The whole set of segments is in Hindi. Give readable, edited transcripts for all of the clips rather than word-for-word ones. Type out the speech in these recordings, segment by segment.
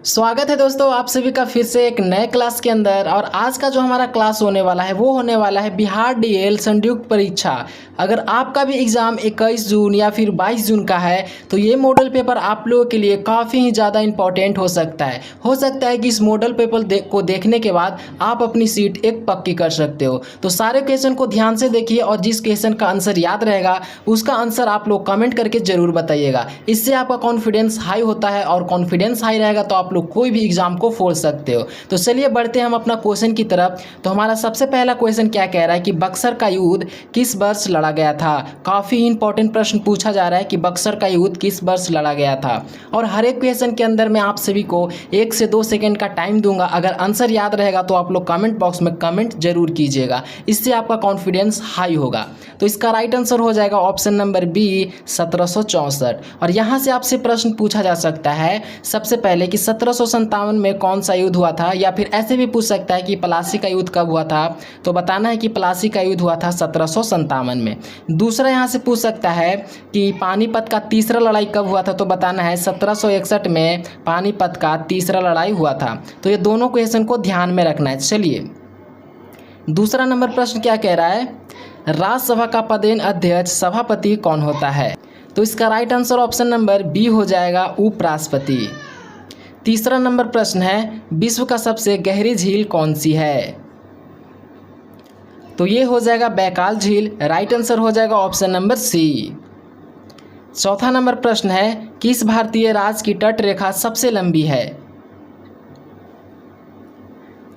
स्वागत है दोस्तों आप सभी का फिर से एक नए क्लास के अंदर। और आज का जो हमारा क्लास होने वाला है वो होने वाला है बिहार डीएल संयुक्त परीक्षा। अगर आपका भी एग्ज़ाम 21 जून या फिर 22 जून का है तो ये मॉडल पेपर आप लोगों के लिए काफ़ी ही ज़्यादा इंपॉर्टेंट हो सकता है। कि इस मॉडल पेपर को देखने के बाद आप अपनी सीट एक पक्की कर सकते हो। तो सारे क्वेश्चन को ध्यान से देखिए और जिस क्वेश्चन का आंसर याद रहेगा उसका आंसर आप लोग कमेंट करके ज़रूर बताइएगा। इससे आपका कॉन्फिडेंस हाई होता है और कॉन्फिडेंस हाई रहेगा तो आप लोग कोई भी एग्जाम को फोड़ सकते हो। तो चलिए बढ़ते हैं हम अपना क्वेश्चन की तरफ। तो हमारा सबसे पहला क्वेश्चन क्या कह रहा है कि बक्सर का युद्ध किस वर्ष लड़ा गया था। काफ़ी इंपॉर्टेंट प्रश्न पूछा जा रहा है कि बक्सर का युद्ध किस वर्ष लड़ा गया था। और हर एक क्वेश्चन के अंदर मैं आप सभी को 1 से 2 सेकंड का टाइम दूंगा। अगर आंसर याद रहेगा तो आप लोग कमेंट बॉक्स में कमेंट जरूर कीजिएगा, इससे आपका कॉन्फिडेंस हाई होगा। तो इसका राइट आंसर हो जाएगा ऑप्शन नंबर बी 1764। और यहाँ से आपसे प्रश्न पूछा जा सकता है सबसे पहले कि 1757 में कौन सा युद्ध हुआ था, या फिर ऐसे भी पूछ सकता है कि प्लासी का युद्ध कब हुआ था। तो बताना है कि प्लासी का युद्ध हुआ था 1757 में। दूसरा यहाँ से पूछ सकता है कि पानीपत का तीसरा लड़ाई कब हुआ था। तो बताना है 1761 में पानीपत का तीसरा लड़ाई हुआ था। तो ये दोनों क्वेश्चन को ध्यान में रखना है। चलिए दूसरा नंबर प्रश्न क्या कह रहा है, राज्यसभा का पदेन अध्यक्ष सभापति कौन होता है। तो इसका right answer option number B हो जाएगा उपराष्ट्रपति। तीसरा नंबर प्रश्न है विश्व का सबसे गहरी झील कौन सी है। तो ये हो जाएगा बैकाल झील। राइट आंसर हो जाएगा ऑप्शन नंबर सी। चौथा नंबर प्रश्न है किस भारतीय राज्य की तट रेखा सबसे लंबी है।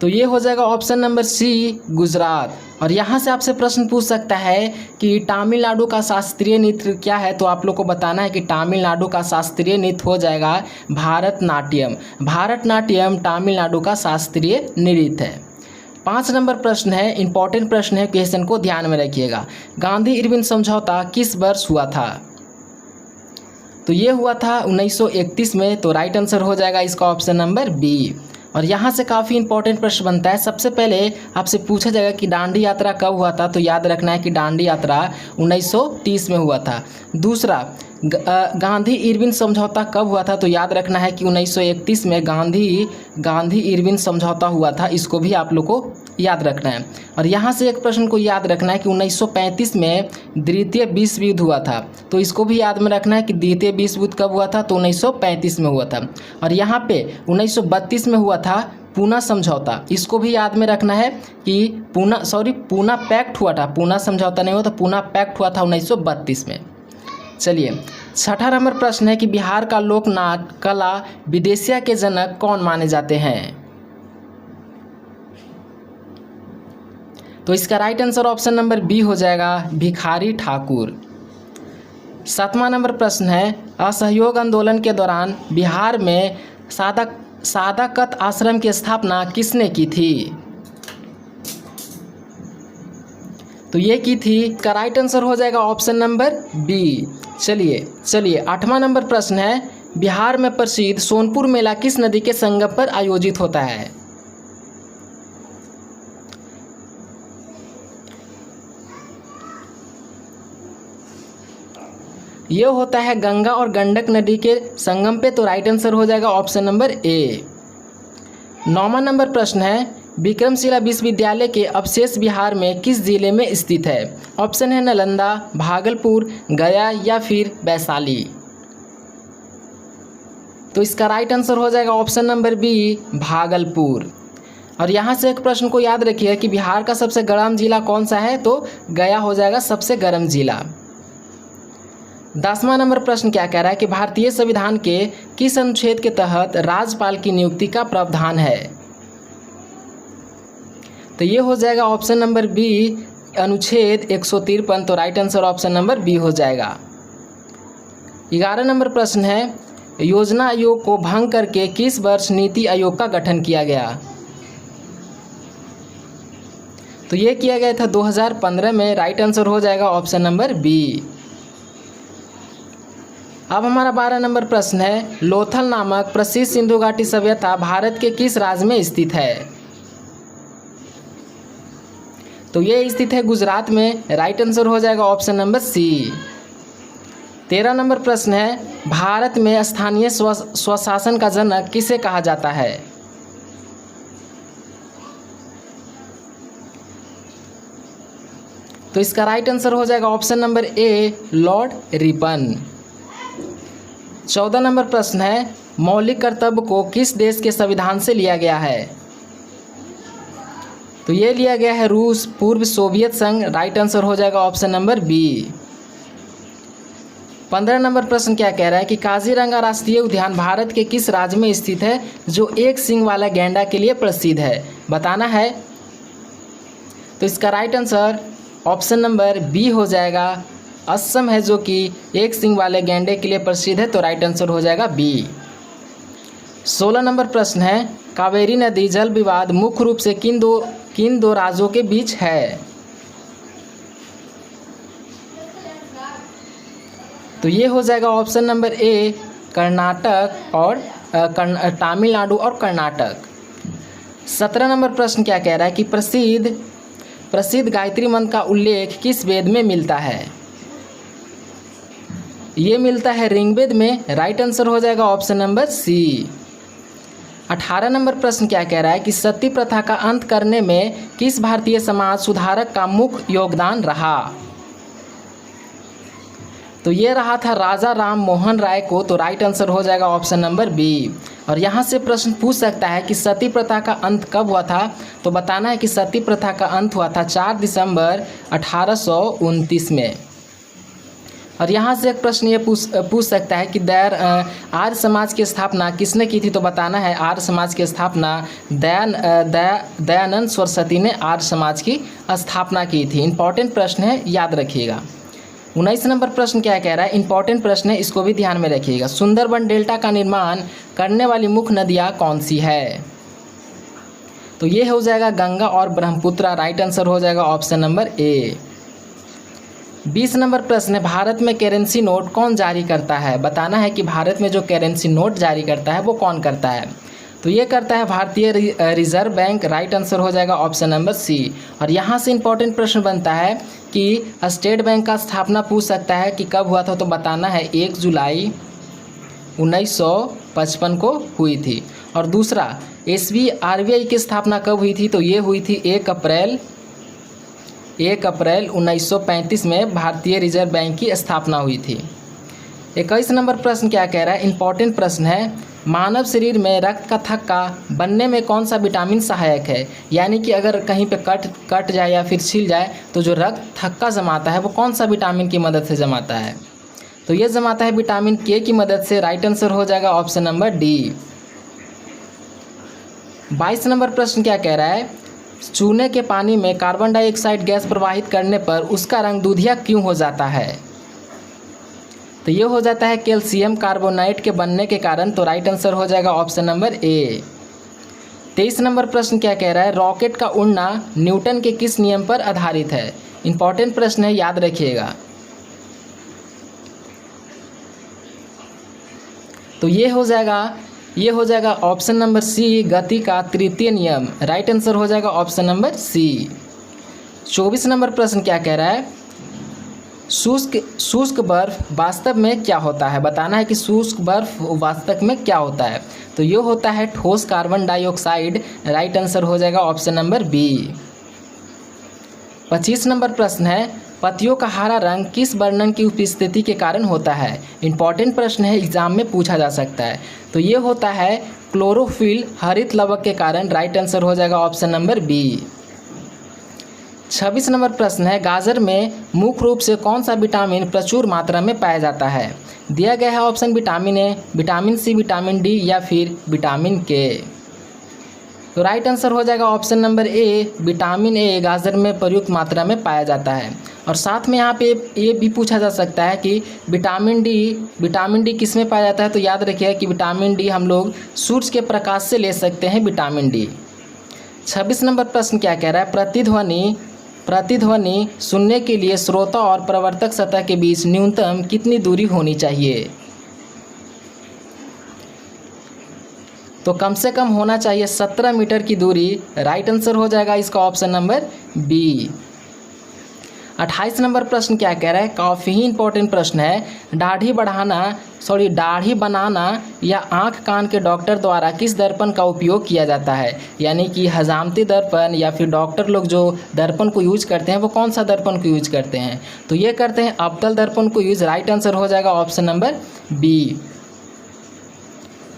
तो ये हो जाएगा ऑप्शन नंबर सी गुजरात। और यहाँ से आपसे प्रश्न पूछ सकता है कि तमिलनाडु का शास्त्रीय नृत्य क्या है। तो आप लोग को बताना है कि तमिलनाडु का शास्त्रीय नृत्य हो जाएगा भारतनाट्यम। भारतनाट्यम तमिलनाडु का शास्त्रीय नृत्य है। 5 नंबर प्रश्न है, इंपॉर्टेंट प्रश्न है, क्वेश्चन को ध्यान में रखिएगा। गांधी इरविन समझौता किस वर्ष हुआ था। तो ये हुआ था 1931 में। तो राइट आंसर हो जाएगा इसका ऑप्शन नंबर बी। और यहाँ से काफ़ी इंपॉर्टेंट प्रश्न बनता है। सबसे पहले आपसे पूछा जाएगा कि दांडी यात्रा कब हुआ था। तो याद रखना है कि दांडी यात्रा 1930 में हुआ था। दूसरा गांधी इरविन समझौता कब हुआ था। तो याद रखना है कि 1931 में गांधी इरविन समझौता हुआ था। इसको भी आप लोग को याद रखना है। और यहाँ से एक प्रश्न को याद रखना है कि 1935 में द्वितीय विश्व युद्ध हुआ था। तो इसको भी याद में रखना है कि द्वितीय विश्व युद्ध कब हुआ था। तो 1935 में हुआ था। और यहाँ पे 1932 में हुआ था पूना समझौता। इसको भी याद में रखना है कि पूना पैक्ट हुआ था। पूना समझौता नहीं हुआ था, पूना पैक्ट हुआ था 1932 में। चलिए छठा नंबर प्रश्न है कि बिहार का लोक नाट्य कला विदेशिया के जनक कौन माने जाते हैं। तो इसका right answer option number B हो जाएगा भिखारी ठाकुर। 7वां नंबर प्रश्न है असहयोग आंदोलन के दौरान बिहार में सादाकत आश्रम की स्थापना किसने की थी। तो ये की थी। का राइट आंसर हो जाएगा ऑप्शन नंबर बी। चलिए 8वां नंबर प्रश्न है बिहार में प्रसिद्ध सोनपुर मेला किस नदी के संगम पर आयोजित होता है। ये होता है गंगा और गंडक नदी के संगम पे। तो राइट आंसर हो जाएगा ऑप्शन नंबर ए। 9वां नंबर प्रश्न है विक्रमशिला विश्वविद्यालय के अवशेष बिहार में किस जिले में स्थित है। ऑप्शन है नालंदा, भागलपुर, गया या फिर वैशाली। तो इसका राइट आंसर हो जाएगा ऑप्शन नंबर बी भागलपुर। और यहाँ से एक प्रश्न को याद रखिए कि बिहार का सबसे गर्म जिला कौन सा है। तो गया हो जाएगा सबसे गर्म जिला। 10वां नंबर प्रश्न क्या कह रहा है कि भारतीय संविधान के किस अनुच्छेद के तहत राज्यपाल की नियुक्ति का प्रावधान है। तो ये हो जाएगा ऑप्शन नंबर बी अनुच्छेद 153। तो right answer option number B हो जाएगा। 11 नंबर प्रश्न है योजना आयोग को भंग करके किस वर्ष नीति आयोग का गठन किया गया। तो ये किया गया था 2015 में। राइट आंसर हो जाएगा ऑप्शन नंबर बी। अब हमारा 12 नंबर प्रश्न है लोथल नामक प्रसिद्ध सिंधु घाटी सभ्यता भारत के किस राज्य में स्थित है। तो ये स्थित है गुजरात में। राइट आंसर हो जाएगा ऑप्शन नंबर सी। 13 नंबर प्रश्न है, भारत में स्थानीय स्वशासन का जनक किसे कहा जाता है? तो इसका राइट आंसर हो जाएगा ऑप्शन नंबर ए, लॉर्ड रिपन। 14 नंबर प्रश्न है, मौलिक कर्तव्य को किस देश के संविधान से लिया गया है? तो ये लिया गया है रूस, पूर्व सोवियत संघ। राइट आंसर हो जाएगा ऑप्शन नंबर बी। 15 नंबर प्रश्न क्या कह रहा है कि काजीरंगा राष्ट्रीय उद्यान भारत के किस राज्य में स्थित है जो एक सींग वाला गैंडा के लिए प्रसिद्ध है? बताना है। तो इसका right answer option number B हो जाएगा, असम है जो कि एक सींग वाले गैंडे के लिए प्रसिद्ध है। तो राइट आंसर हो जाएगा बी। 16 नंबर प्रश्न है, कावेरी नदी जल विवाद मुख्य रूप से किन दो राज्यों के बीच है? तो ये हो जाएगा ऑप्शन नंबर ए, कर्नाटक और तमिलनाडु और कर्नाटक। 17 नंबर प्रश्न क्या कह रहा है कि प्रसिद्ध गायत्री मंत्र का उल्लेख किस वेद में मिलता है? ये मिलता है ऋग्वेद में। राइट आंसर हो जाएगा ऑप्शन नंबर सी। 18 नंबर प्रश्न क्या कह रहा है कि सती प्रथा का अंत करने में किस भारतीय समाज सुधारक का मुख्य योगदान रहा? तो ये रहा था राजा राम मोहन राय को। तो राइट आंसर हो जाएगा ऑप्शन नंबर बी। और यहाँ से प्रश्न पूछ सकता है कि सती प्रथा का अंत कब हुआ था? तो बताना है कि सती प्रथा का अंत हुआ था 4 दिसंबर 1829 में। और यहाँ से एक प्रश्न ये पूछ सकता है कि आर्य समाज की स्थापना किसने की थी? तो बताना है आर्य समाज की स्थापना दयानंद सरस्वती ने आर्य समाज की स्थापना की थी। इंपॉर्टेंट प्रश्न है, याद रखिएगा। 19 नंबर प्रश्न क्या कह रहा है? इंपॉर्टेंट प्रश्न है, इसको भी ध्यान में रखिएगा। सुंदरबन डेल्टा का निर्माण करने वाली मुख्य नदियाँ कौन सी है? तो ये हो जाएगा गंगा और ब्रह्मपुत्र। राइट आंसर हो जाएगा ऑप्शन नंबर ए। 20 नंबर प्रश्न है, भारत में करेंसी नोट कौन जारी करता है? बताना है कि भारत में जो करेंसी नोट जारी करता है वो कौन करता है? तो ये करता है भारतीय रिजर्व बैंक। राइट आंसर हो जाएगा ऑप्शन नंबर सी। और यहाँ से इंपॉर्टेंट प्रश्न बनता है कि स्टेट बैंक का स्थापना पूछ सकता है कि कब हुआ था? तो बताना है 1 जुलाई 1955 को हुई थी। और दूसरा आरबीआई की स्थापना कब हुई थी? तो ये हुई थी 1 अप्रैल 1935 में भारतीय रिजर्व बैंक की स्थापना हुई थी। 21 नंबर प्रश्न क्या कह रहा है? इंपॉर्टेंट प्रश्न है, मानव शरीर में रक्त का थक्का बनने में कौन सा विटामिन सहायक है? यानी कि अगर कहीं पे कट जाए या फिर छिल जाए तो जो रक्त थक्का जमाता है वो कौन सा विटामिन की मदद से जमाता है? तो ये जमाता है विटामिन के की मदद से। राइट आंसर हो जाएगा ऑप्शन नंबर डी। 22 नंबर प्रश्न क्या कह रहा है? चूने के पानी में कार्बन डाइऑक्साइड गैस प्रवाहित करने पर उसका रंग दूधिया क्यों हो जाता है? तो ये हो जाता है कैल्शियम कार्बोनेट के बनने के कारण। तो राइट आंसर हो जाएगा ऑप्शन नंबर ए। 23 नंबर प्रश्न क्या कह रहा है? रॉकेट का उड़ना न्यूटन के किस नियम पर आधारित है? इंपॉर्टेंट प्रश्न है, याद रखिएगा। तो ये हो जाएगा ऑप्शन नंबर सी, गति का तृतीय नियम। राइट आंसर हो जाएगा ऑप्शन नंबर सी। 24 नंबर प्रश्न क्या कह रहा है? शुष्क बर्फ वास्तव में क्या होता है? बताना है कि शुष्क बर्फ वास्तव में क्या होता है? तो ये होता है ठोस कार्बन डाइऑक्साइड। राइट आंसर हो जाएगा ऑप्शन नंबर बी। 25 नंबर प्रश्न है, पत्तियों का हरा रंग किस वर्णन की उपस्थिति के कारण होता है? इंपॉर्टेंट प्रश्न है, एग्जाम में पूछा जा सकता है। तो ये होता है क्लोरोफिल हरित लवक के कारण। राइट आंसर हो जाएगा ऑप्शन नंबर बी। 26 नंबर प्रश्न है, गाजर में मुख्य रूप से कौन सा विटामिन प्रचुर मात्रा में पाया जाता है? दिया गया है option vitamin A, vitamin C, vitamin D या फिर विटामिन के। तो राइट आंसर हो जाएगा option number A, vitamin A गाजर में प्रयुक्त मात्रा में पाया जाता है। और साथ में यहाँ पे ये भी पूछा जा सकता है कि विटामिन डी किस में पाया जाता है? तो याद रखिए कि विटामिन डी हम लोग सूर्य के प्रकाश से ले सकते हैं विटामिन डी। 26 नंबर प्रश्न क्या कह रहा है? प्रतिध्वनि सुनने के लिए श्रोता और प्रवर्तक सतह के बीच न्यूनतम कितनी दूरी होनी चाहिए? तो कम से कम होना चाहिए 17 मीटर की दूरी। राइट आंसर हो जाएगा इसका ऑप्शन नंबर बी। 28 नंबर प्रश्न क्या कह रहा है, काफ़ी ही इंपॉर्टेंट प्रश्न है। दाढ़ी बनाना या आँख कान के डॉक्टर द्वारा किस दर्पण का उपयोग किया जाता है? यानी कि हजामती दर्पण या फिर डॉक्टर लोग जो दर्पण को यूज करते हैं वो कौन सा दर्पण को यूज करते हैं? तो ये करते हैं अवतल दर्पण को यूज। राइट आंसर हो जाएगा ऑप्शन नंबर बी।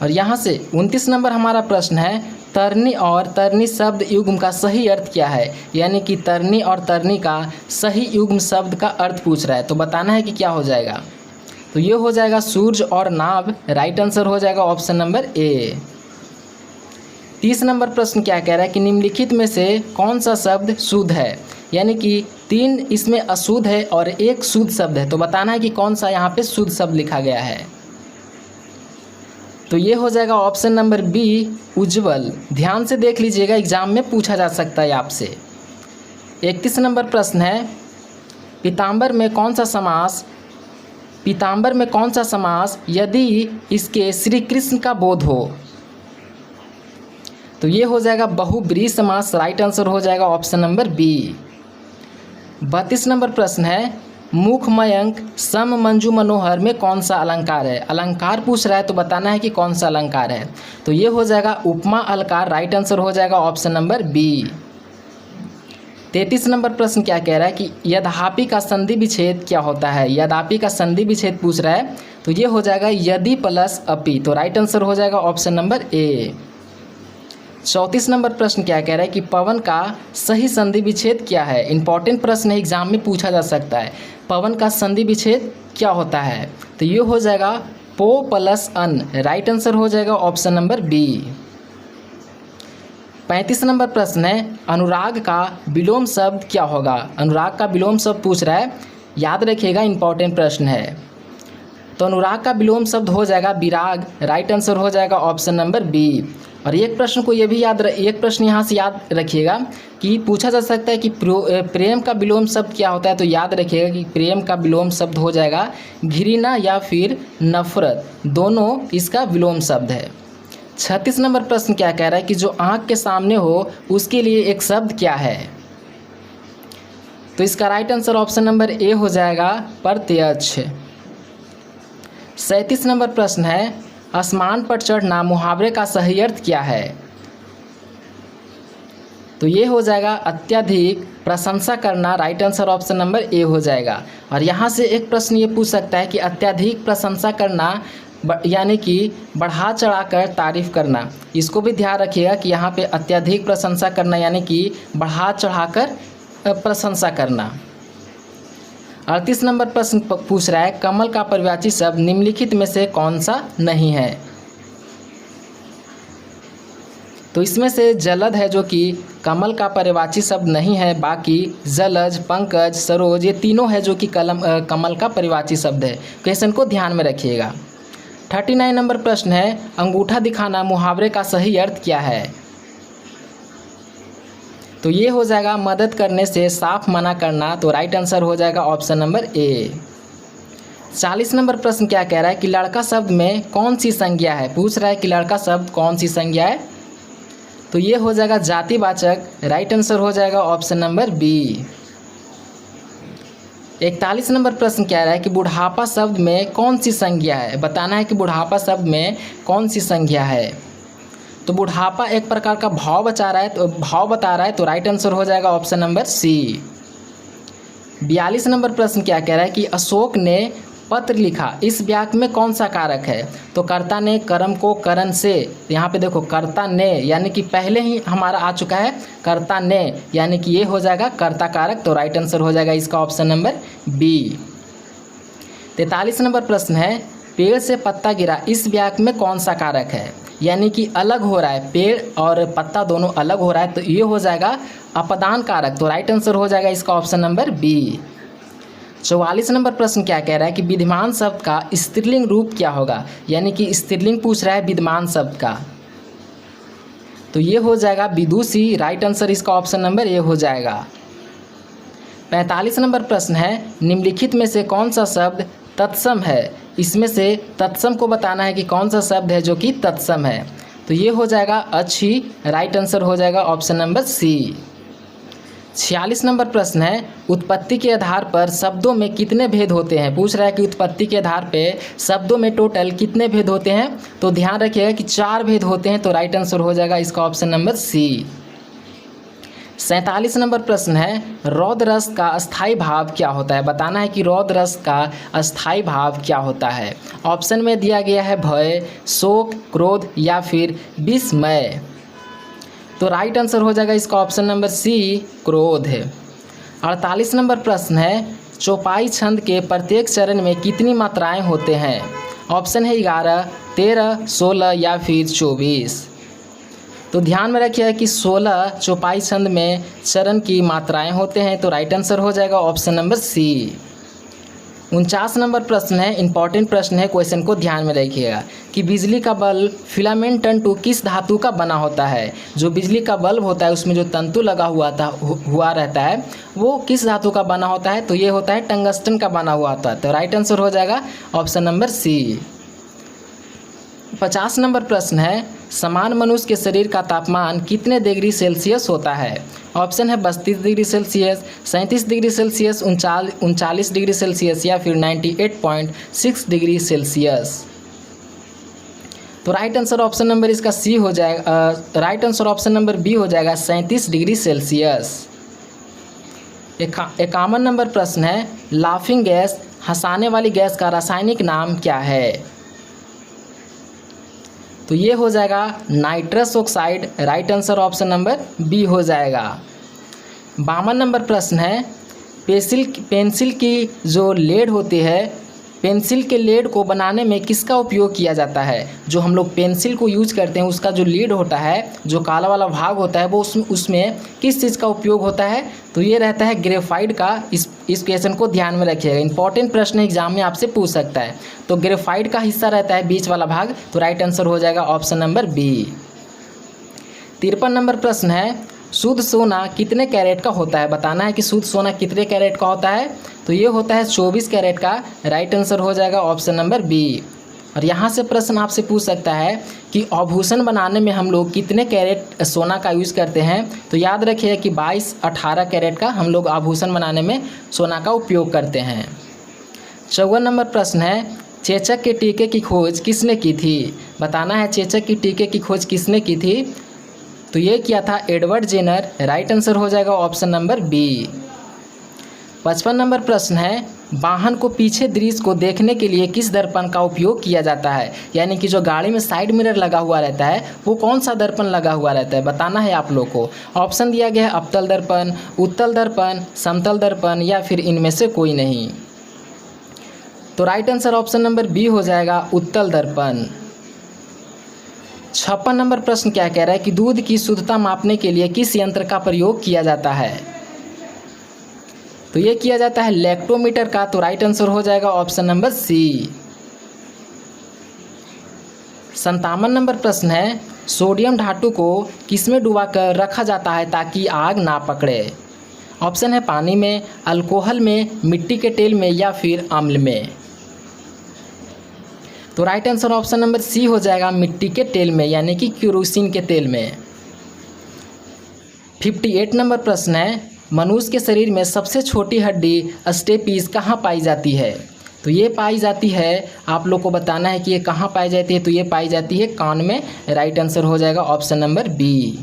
और यहाँ से 29 नंबर हमारा प्रश्न है, तरनी और तरनी शब्द युग्म का सही अर्थ क्या है? यानी कि तरनी और तरनी का सही युग्म शब्द का अर्थ पूछ रहा है, तो बताना है कि क्या हो जाएगा। तो ये हो जाएगा सूर्य और नाभ। राइट आंसर हो जाएगा ऑप्शन नंबर ए। 30 नंबर प्रश्न क्या कह रहा है कि निम्नलिखित में से कौन सा शब्द शुद्ध है? यानी कि 3 इसमें अशुद्ध है और 1 शुद्ध शब्द है, तो बताना है कि कौन सा यहाँ पे शुद्ध शब्द लिखा गया है। तो ये हो जाएगा ऑप्शन नंबर बी, उज्ज्वल। ध्यान से देख लीजिएगा, एग्जाम में पूछा जा सकता है आपसे। 31 नंबर प्रश्न है, पीताम्बर में कौन सा समास यदि इसके श्री कृष्ण का बोध हो? तो ये हो जाएगा बहुब्रीहि समास। राइट आंसर हो जाएगा ऑप्शन नंबर बी। 32 नंबर प्रश्न है, मुख मयंक सम मंजू मनोहर में कौन सा अलंकार है? अलंकार पूछ रहा है, तो बताना है कि कौन सा अलंकार है। तो ये हो जाएगा उपमा अलंकार। राइट आंसर हो जाएगा ऑप्शन नंबर बी। 33 नंबर प्रश्न क्या कह रहा है कि यद्यापि का संधि विच्छेद क्या होता है? यद्यापि का संधि विच्छेद पूछ रहा है, तो ये हो जाएगा यदि प्लस अपि। तो राइट आंसर हो जाएगा ऑप्शन नंबर ए। 34 नंबर प्रश्न क्या कह रहा है कि पवन का सही संधि विच्छेद क्या है? इंपॉर्टेंट प्रश्न है, एग्जाम में पूछा जा सकता है। पवन का संधि विच्छेद क्या होता है? तो ये हो जाएगा पो प्लस अन। राइट आंसर हो जाएगा ऑप्शन नंबर बी। 35 नंबर प्रश्न है, अनुराग का विलोम शब्द क्या होगा? अनुराग का विलोम शब्द पूछ रहा है, याद रखिएगा, इंपॉर्टेंट प्रश्न है। तो अनुराग का विलोम शब्द हो जाएगा विराग। राइट आंसर हो जाएगा ऑप्शन नंबर बी। और एक प्रश्न यहाँ से याद रखिएगा कि पूछा जा सकता है कि प्रेम का विलोम शब्द क्या होता है? तो याद रखिएगा कि प्रेम का विलोम शब्द हो जाएगा घृणा या फिर नफरत, दोनों इसका विलोम शब्द है। 36 नंबर प्रश्न क्या कह रहा है कि जो आँख के सामने हो उसके लिए एक शब्द क्या है? तो इसका right answer option number A हो जाएगा प्रत्यक्ष। 37 नंबर प्रश्न है, आसमान पर चढ़ना मुहावरे का सही अर्थ क्या है? तो ये हो जाएगा अत्यधिक प्रशंसा करना। Right answer option number A हो जाएगा। और यहाँ से एक प्रश्न ये पूछ सकता है कि अत्यधिक प्रशंसा करना यानी कि बढ़ा चढ़ाकर तारीफ करना। इसको भी ध्यान रखिएगा कि यहाँ पे अत्यधिक प्रशंसा करना यानी कि बढ़ा चढ़ाकर प्रशंसा करना। 38 नंबर प्रश्न पूछ रहा है, कमल का पर्यायवाची शब्द निम्नलिखित में से कौन सा नहीं है? तो इसमें से जलद है जो कि कमल का पर्यायवाची शब्द नहीं है, बाकी जलज, पंकज, सरोज ये तीनों है जो कि कमल का पर्यायवाची शब्द है। क्वेश्चन को ध्यान में रखिएगा। 39 नंबर प्रश्न है, अंगूठा दिखाना मुहावरे का सही अर्थ क्या है? तो ये हो जाएगा मदद करने से साफ मना करना। तो राइट आंसर हो जाएगा ऑप्शन नंबर ए। 40 नंबर प्रश्न क्या कह रहा है कि लड़का शब्द में कौन सी संज्ञा है? पूछ रहा है कि लड़का शब्द कौन सी संज्ञा है? तो ये हो जाएगा जातिवाचक। राइट आंसर हो जाएगा ऑप्शन नंबर बी। 41 नंबर प्रश्न कह रहा है कि बुढ़ापा शब्द में कौन सी संज्ञा है? बताना है कि बुढ़ापा शब्द में कौन सी संज्ञा है। तो बुढ़ापा एक प्रकार का भाव बता रहा है, तो राइट आंसर हो जाएगा ऑप्शन नंबर सी। 42 नंबर प्रश्न क्या कह रहा है कि अशोक ने पत्र लिखा, इस वाक्य में कौन सा कारक है? तो कर्ता ने कर्म को करण से, यहाँ पे देखो कर्ता ने यानी कि पहले ही हमारा आ चुका है कर्ता ने, यानी कि ये हो जाएगा कर्ता कारक। तो राइट आंसर हो जाएगा इसका ऑप्शन नंबर बी। 43 नंबर प्रश्न है, पेड़ से पत्ता गिरा, इस वाक्य में कौन सा कारक है? यानी कि अलग हो रहा है, पेड़ और पत्ता दोनों अलग हो रहा है, तो ये हो जाएगा अपदान कारक। तो राइट आंसर हो जाएगा इसका ऑप्शन नंबर बी। 44 नंबर प्रश्न क्या कह रहा है कि विद्यमान शब्द का स्त्रीलिंग रूप क्या होगा? यानी कि स्त्रीलिंग पूछ रहा है विद्यमान शब्द का, तो ये हो जाएगा विदुषी। राइट आंसर इसका ऑप्शन नंबर ए हो जाएगा। 45 नंबर प्रश्न है, निम्नलिखित में से कौन सा शब्द तत्सम है? इसमें से तत्सम को बताना है कि कौन सा शब्द है जो कि तत्सम है। तो ये हो जाएगा अच्छी। राइट आंसर हो जाएगा ऑप्शन नंबर सी। 46 नंबर प्रश्न है, उत्पत्ति के आधार पर शब्दों में कितने भेद होते हैं। पूछ रहा है कि उत्पत्ति के आधार पे शब्दों में टोटल कितने भेद होते हैं। तो ध्यान रखिएगा कि 4 भेद होते हैं। तो राइट आंसर हो जाएगा इसका ऑप्शन नंबर सी। 47 नंबर प्रश्न है, रौद्र रस का अस्थाई भाव क्या होता है। बताना है कि रौद्र रस का अस्थाई भाव क्या होता है। ऑप्शन में दिया गया है भय, शोक, क्रोध या फिर विस्मय। तो राइट आंसर हो जाएगा इसका ऑप्शन नंबर सी, क्रोध है। 48 नंबर प्रश्न है, चौपाई छंद के प्रत्येक चरण में कितनी मात्राएं होते हैं। ऑप्शन है 11, 13, 16 या फिर 24। तो ध्यान में रखिए कि 16 चौपाई छंद में चरण की मात्राएं होते हैं। तो राइट आंसर हो जाएगा ऑप्शन नंबर सी। 49 नंबर प्रश्न है, इंपॉर्टेंट प्रश्न है, क्वेश्चन को ध्यान में रखिएगा कि बिजली का बल्ब फिलामेंट तंतु किस धातु का बना होता है। जो बिजली का बल्ब होता है उसमें जो तंतु लगा हुआ रहता है वो किस धातु का बना होता है। तो ये होता है टंगस्टन का बना हुआ होता है। तो राइट आंसर हो जाएगा ऑप्शन नंबर सी। 50 नंबर प्रश्न है, समान मनुष्य के शरीर का तापमान कितने डिग्री सेल्सियस होता है। ऑप्शन है 32 degree Celsius, 37 degree Celsius, 39 degree Celsius या फिर 98.6 डिग्री सेल्सियस। तो राइट आंसर ऑप्शन नंबर इसका सी हो जाएगा। Right answer option number B हो जाएगा 37 डिग्री सेल्सियस। 51 नंबर प्रश्न है, लाफिंग गैस हंसाने वाली गैस का रासायनिक नाम क्या है। तो ये हो जाएगा nitrous oxide. Right answer option number B हो जाएगा। 52 नंबर प्रश्न है, पेंसिल की जो लेड होती है, पेंसिल के लेड को बनाने में किसका उपयोग किया जाता है। जो हम लोग पेंसिल को यूज करते हैं उसका जो लीड होता है, जो काला वाला भाग होता है, वो उसमें किस चीज़ का उपयोग होता है। तो ये रहता है ग्रेफाइट का। इस क्वेश्चन को ध्यान में रखिएगा, इंपॉर्टेंट प्रश्न एग्जाम में आपसे पूछ सकता है। तो ग्रेफाइट का हिस्सा रहता है बीच वाला भाग। तो राइट आंसर हो जाएगा ऑप्शन नंबर बी। 53 नंबर प्रश्न है, शुद्ध सोना कितने कैरेट का होता है। बताना है कि शुद्ध सोना कितने कैरेट का होता है। तो ये होता है 24 कैरेट का। राइट आंसर हो जाएगा ऑप्शन नंबर बी। और यहाँ से प्रश्न आपसे पूछ सकता है कि आभूषण बनाने में हम लोग कितने कैरेट सोना का यूज़ करते हैं। तो याद रखिए कि 22-18 कैरेट का हम लोग आभूषण बनाने में सोना का उपयोग करते हैं। 54 नंबर प्रश्न है, चेचक के टीके की खोज किसने की थी। बताना है चेचक की टीके की खोज किसने की थी। तो ये किया था एडवर्ड जेनर। राइट आंसर हो जाएगा ऑप्शन नंबर बी। 55 नंबर प्रश्न है, वाहन को पीछे दृश्य को देखने के लिए किस दर्पण का उपयोग किया जाता है। यानी कि जो गाड़ी में साइड मिरर लगा हुआ रहता है वो कौन सा दर्पण लगा हुआ रहता है। बताना है आप लोग को। ऑप्शन दिया गया है अवतल दर्पण, उत्तल दर्पण, समतल दर्पण या फिर इनमें से कोई नहीं। तो right answer option number B हो जाएगा उत्तल दर्पण। 56 नंबर प्रश्न क्या कह रहा है कि दूध की शुद्धता मापने के लिए किस यंत्र का प्रयोग किया जाता है। तो ये किया जाता है लैक्टोमीटर का। तो राइट आंसर हो जाएगा ऑप्शन नंबर सी। 57 नंबर प्रश्न है, सोडियम धातु को किसमें डुबाकर रखा जाता है ताकि आग ना पकड़े। ऑप्शन है पानी में, अल्कोहल में, मिट्टी के तेल में या फिर अम्ल में। तो right answer option number C हो जाएगा मिट्टी के तेल में, यानी कि केरोसिन के तेल में। 58 नंबर प्रश्न है, मनुष्य के शरीर में सबसे छोटी हड्डी स्टेपीज कहाँ पाई जाती है। तो ये पाई जाती है, आप लोग को बताना है कि ये कहाँ पाई जाती है। तो ये पाई जाती है कान में। राइट आंसर हो जाएगा ऑप्शन नंबर बी।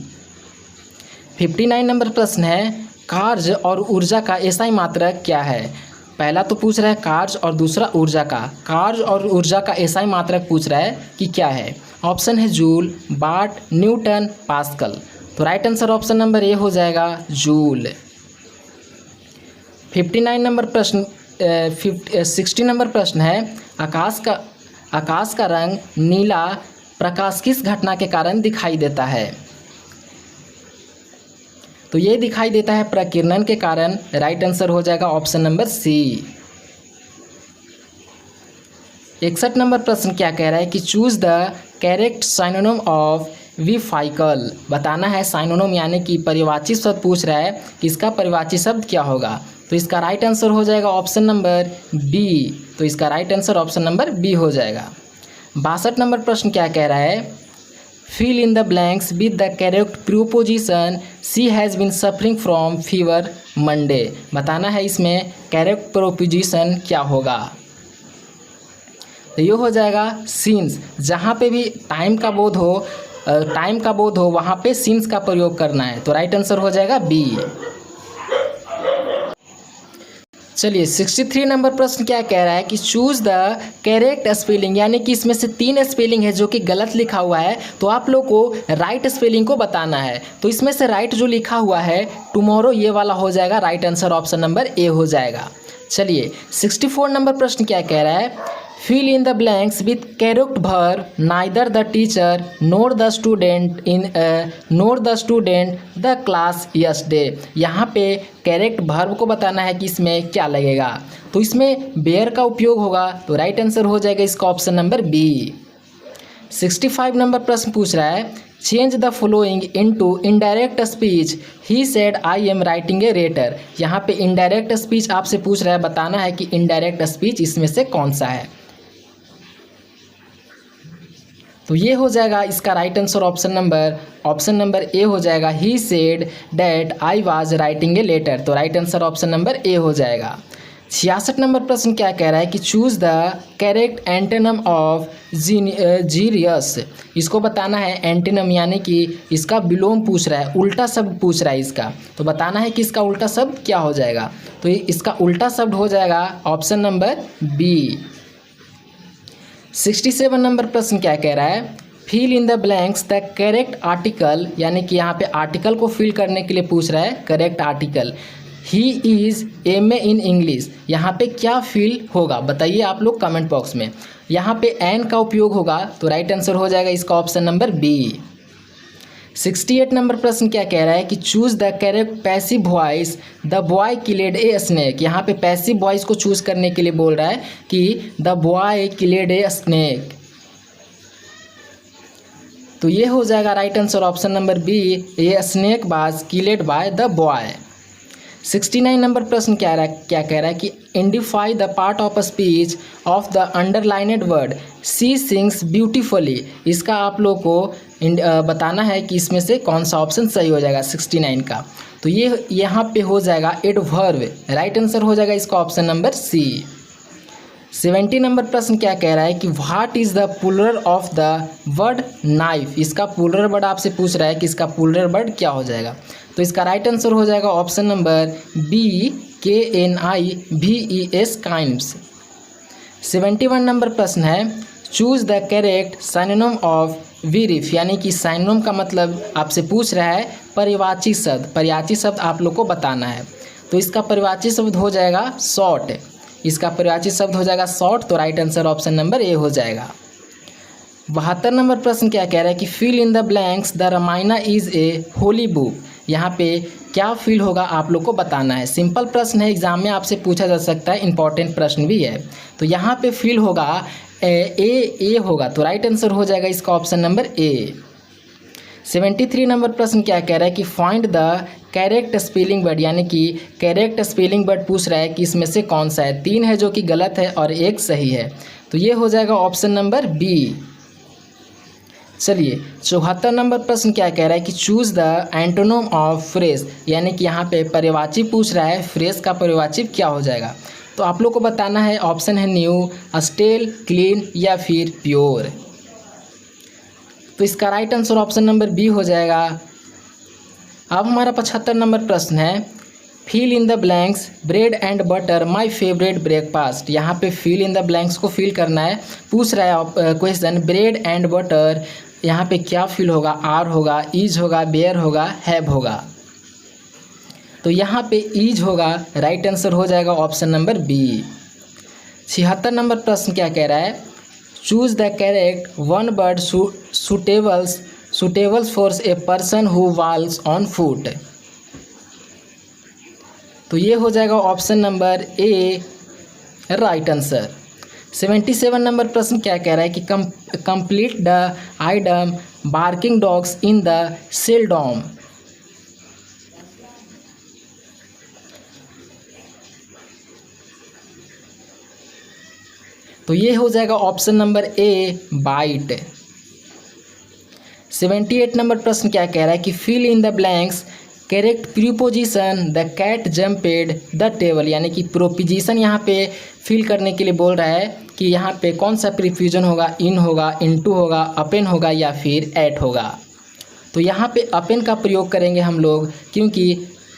59 नंबर प्रश्न है, कार्य और ऊर्जा का एसआई मात्रक क्या है। पहला तो पूछ रहा है कार्य और दूसरा ऊर्जा का। कार्य और ऊर्जा का एसआई मात्रक पूछ रहा है कि क्या है। ऑप्शन है जूल, वाट, न्यूटन, पास्कल। तो right answer option number A हो जाएगा जूल। 59 नंबर प्रश्न 60 नंबर प्रश्न है, आकाश का रंग नीला प्रकाश किस घटना के कारण दिखाई देता है। तो ये दिखाई देता है प्रकीर्णन के कारण। राइट आंसर हो जाएगा ऑप्शन नंबर सी। 61 नंबर प्रश्न क्या कह रहा है कि choose the correct synonym of विफाइकल। बताना है साइनोनिम यानी कि परिवाची शब्द पूछ रहा है कि इसका परिवाची शब्द क्या होगा। तो इसका राइट आंसर हो जाएगा ऑप्शन नंबर बी। तो इसका right answer option number B हो जाएगा। 62 नंबर प्रश्न क्या कह रहा है, fill in the blanks with the correct preposition. She has been suffering from fever Monday. बताना है इसमें correct preposition क्या होगा। तो ये हो जाएगा since। जहाँ पे भी टाइम का बोध हो वहाँ पे since का प्रयोग करना है। तो राइट आंसर हो जाएगा बी। चलिए 63 नंबर प्रश्न क्या कह रहा है कि चूज द करेक्ट स्पेलिंग, यानी कि इसमें से 3 स्पेलिंग है जो कि गलत लिखा हुआ है, तो आप लोग को राइट स्पेलिंग को बताना है। तो इसमें से राइट जो लिखा हुआ है टुमारो, ये वाला हो जाएगा right answer, option number A हो जाएगा। चलिए 64 नंबर प्रश्न क्या कह रहा है, fill in the blanks with correct verb neither the teacher nor the student the class yesterday. यहाँ पे करेक्ट वर्ब को बताना है कि इसमें क्या लगेगा। तो इसमें बेयर का उपयोग होगा, तो राइट आंसर हो जाएगा इसका ऑप्शन नंबर बी। 65 नंबर प्रश्न पूछ रहा है, change the following into indirect speech. He said I am writing a letter. यहाँ पे इनडायरेक्ट स्पीच आपसे पूछ रहा है, बताना है कि इनडायरेक्ट स्पीच इसमें से कौन सा है। तो ये हो जाएगा इसका right answer, option number A हो जाएगा। He said that I was writing a letter. तो right answer option number A हो जाएगा। 66 नंबर प्रश्न क्या कह रहा है कि choose the correct antonym of genius. इसको बताना है एंटोनिम, यानी कि इसका विलोम पूछ रहा है, उल्टा शब्द पूछ रहा है इसका। तो बताना है कि इसका उल्टा शब्द क्या हो जाएगा। तो इसका उल्टा शब्द हो जाएगा ऑप्शन नंबर बी। 67 नंबर प्रश्न क्या कह रहा है, fill in the blanks the correct article, यानी कि यहाँ पे आर्टिकल को फिल करने के लिए पूछ रहा है correct article. He is MA in English, यहाँ पे क्या फिल होगा बताइए आप लोग कमेंट बॉक्स में। यहाँ पे एन का उपयोग होगा, तो राइट आंसर हो जाएगा इसका ऑप्शन नंबर बी। 68 नंबर प्रश्न क्या कह रहा है कि choose the correct passive voice the boy killed a snake. यहाँ पे पैसिव वॉइस को चूज करने के लिए बोल रहा है कि the boy killed a snake. तो ये हो जाएगा right answer option number B, a snake was killed by the boy. 69 number प्रश्न क्या कह रहा है कि identify the part of speech of the underlined word she sings beautifully. इसका आप लोग को बताना है कि इसमें से कौन सा ऑप्शन सही हो जाएगा 69 का। तो ये यहाँ पे हो जाएगा एडवर्ब, राइट आंसर हो जाएगा इसका ऑप्शन नंबर सी। 70 नंबर प्रश्न क्या कह रहा है कि what is the plural of the word knife. इसका प्लूरल वर्ड आपसे पूछ रहा है कि इसका प्लूरल वर्ड क्या हो जाएगा। तो इसका राइट आंसर हो जाएगा ऑप्शन नंबर बी, KNIVES काइम्स। 71 नंबर प्रश्न है, choose the correct synonym of वीरिफ, यानी कि सिनोनिम का मतलब आपसे पूछ रहा है परिवाची शब्द। परिवाची शब्द आप लोग को बताना है। तो इसका परिवाची शब्द हो जाएगा शॉर्ट, इसका परिवाची शब्द हो जाएगा शॉर्ट। तो right answer option number A हो जाएगा। 72 नंबर प्रश्न क्या कह रहा है कि fill in the blanks the Ramayana is a holy book. यहाँ पे क्या फिल होगा आप लोग को बताना है। सिंपल प्रश्न है, एग्जाम में आपसे पूछा जा सकता है, इंपॉर्टेंट प्रश्न भी है। तो यहाँ पे फिल होगा ए होगा। तो राइट आंसर हो जाएगा इसका ऑप्शन नंबर ए। 73 नंबर प्रश्न क्या कह रहा है कि find the correct spelling word, यानी कि करेक्ट स्पेलिंग वर्ड पूछ रहा है कि इसमें से कौन सा है। 3 है जो कि गलत है और 1 सही है। तो ये हो जाएगा ऑप्शन नंबर बी। चलिए 74 नंबर प्रश्न क्या कह रहा है कि choose the antonym of fresh, यानी कि यहाँ पे पर्यायवाची पूछ रहा है, फ्रेश का पर्यायवाची क्या हो जाएगा। तो आप लोग को बताना है, ऑप्शन है न्यू, स्टेल, क्लीन या फिर प्योर। तो इसका right answer option number B हो जाएगा। अब हमारा 75 नंबर प्रश्न है, fill in the blanks bread and butter my favourite breakfast. यहाँ पे फिल इन द ब्लैंक्स को फिल करना है, पूछ रहा है क्वेश्चन ब्रेड एंड बटर, यहाँ पे क्या फिल होगा, आर होगा, इज होगा, बेयर होगा, हैव होगा। तो यहाँ पे इज होगा, राइट आंसर हो जाएगा ऑप्शन नंबर बी। 76 नंबर प्रश्न क्या कह रहा है, choose the correct one word suitables for a person who walks on foot. तो ये हो जाएगा option number A, right answer. 77 number प्रश्न क्या कह रहा है कि complete the item barking dogs in the seldom. तो ये हो जाएगा option number A, bite. 78 number प्रश्न क्या कह रहा है कि fill in the blanks, correct preposition, the cat jumped the table, यानी कि प्रोपोजिशन यहाँ पे फिल करने के लिए बोल रहा है कि यहाँ पे कौन सा प्रीपोजिशन होगा, इन होगा, इनटू होगा, अपेन होगा या फिर एट होगा। तो यहाँ पे अपेन का प्रयोग करेंगे हम लोग, क्योंकि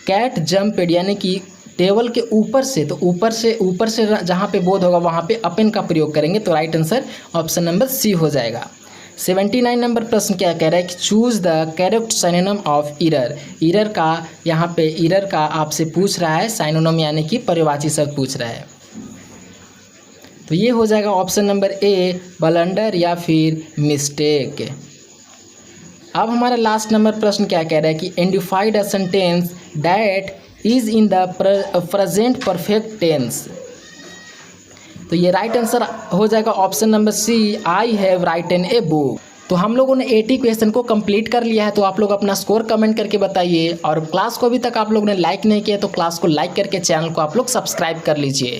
कैट जम्पेड यानी कि टेबल के ऊपर से, तो ऊपर से जहाँ पे बोध होगा वहाँ पे अपेन का प्रयोग करेंगे। तो right answer option number C हो जाएगा। 79 नंबर प्रश्न क्या कह रहा है कि choose the correct synonym of error. Error का यहाँ पे ईरर का आपसे पूछ रहा है, सिनोनिम यानी कि पर्यायवाची शब्द पूछ रहा है। तो ये हो जाएगा ऑप्शन नंबर ए, ब्लंडर या फिर मिस्टेक। अब हमारा लास्ट नंबर प्रश्न क्या कह रहा है कि identify the sentence that is in the present perfect tense. तो ये राइट आंसर हो जाएगा option number C, I have written a book. तो हम लोगों ने 80 क्वेश्चन को कंप्लीट कर लिया है। तो आप लोग अपना स्कोर कमेंट करके बताइए, और क्लास को अभी तक आप लोगों ने लाइक नहीं किया तो क्लास को लाइक करके चैनल को आप लोग सब्सक्राइब कर लीजिए।